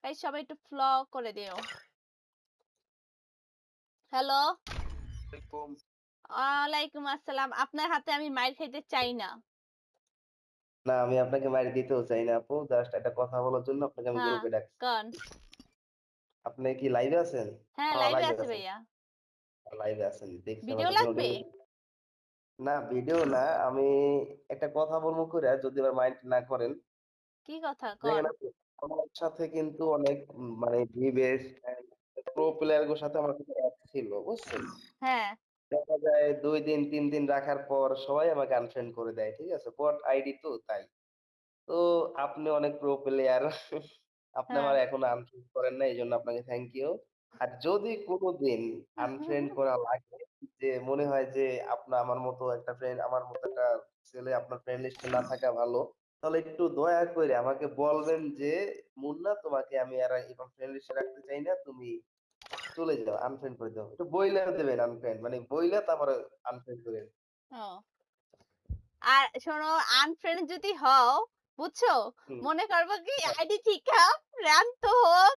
Guys সবাই একটু follow করে দিও। হ্যালো, আলাইকুম। ওয়ালাইকুম আসসালাম। আপনার হাতে আমি মাইর খাইতে চাই না। না, আমি আপনাকে মাইর দিতেও চাই না আপু। জাস্ট একটা কথা বলার জন্য আপনাকে আমি হ্যাঁ, গ্রুপে ডাকছি। কন। আপনি কি লাইভে আছেন? হ্যাঁ, লাইভে লাইভে আছি আছেন। ভাইয়া। লাইভে আছেন। দেখছি ভিডিও আমাকে লাগবে? নোটিফিকেশন না, ভিডিও না। আমি একটা কথা বলবো কইরা যদি আবার মাইন্ড না করেন। কি কথা কন? দেখেন আপু, আমার সাথে কিন্তু অনেক মানে ভিভেস প্রো প্লেয়ার গুলোর সাথে আমার কিন্তু অ্যাড ছিল, বুঝছেন? হ্যাঁ, দেখা যায় ২ দিন ৩ দিন রাখার পর সবাই আমাকে আনফ্রেন্ড করে দেয়। ঠিক আছে? বট আইডি তো তাই। তো আপনি অনেক প্রো প্লেয়ার। আপনি হ্যাঁ। আমার এখনো আনফ্রেন্ড করেন নাই। এজন্য আপনাকে থ্যাংক ইউ। আর যদি কোনদিন আনফ্রেন্ড করা লাগে যে মনে হয় যে আমার মতো একটা ফ্রেন্ড আমার মতো একটা ছেলে আপনার ফ্রেন্ড লিস্টে না থাকা ভালো, তাহলে একটু দয়া করে আমাকে বলবেন যে, "মুন্না তোমাকে আমি আর এবার ফ্রেন্ড লিস্টে রাখতে চাই না। তুমি চলে যাও, আনফ্রেন্ড করে দাও।" একটু বইলা দিবেন আনফ্রেন্ড। মানে বইলা তারপরে আনফ্রেন্ড কইরেন। ও। আর শোনো, আনফ্রেন্ড যদি হও, বুঝছো? হুম। মনে করবো কি হ্যাঁ, আইডি থিকা ফ্রেন্ড তো হোক,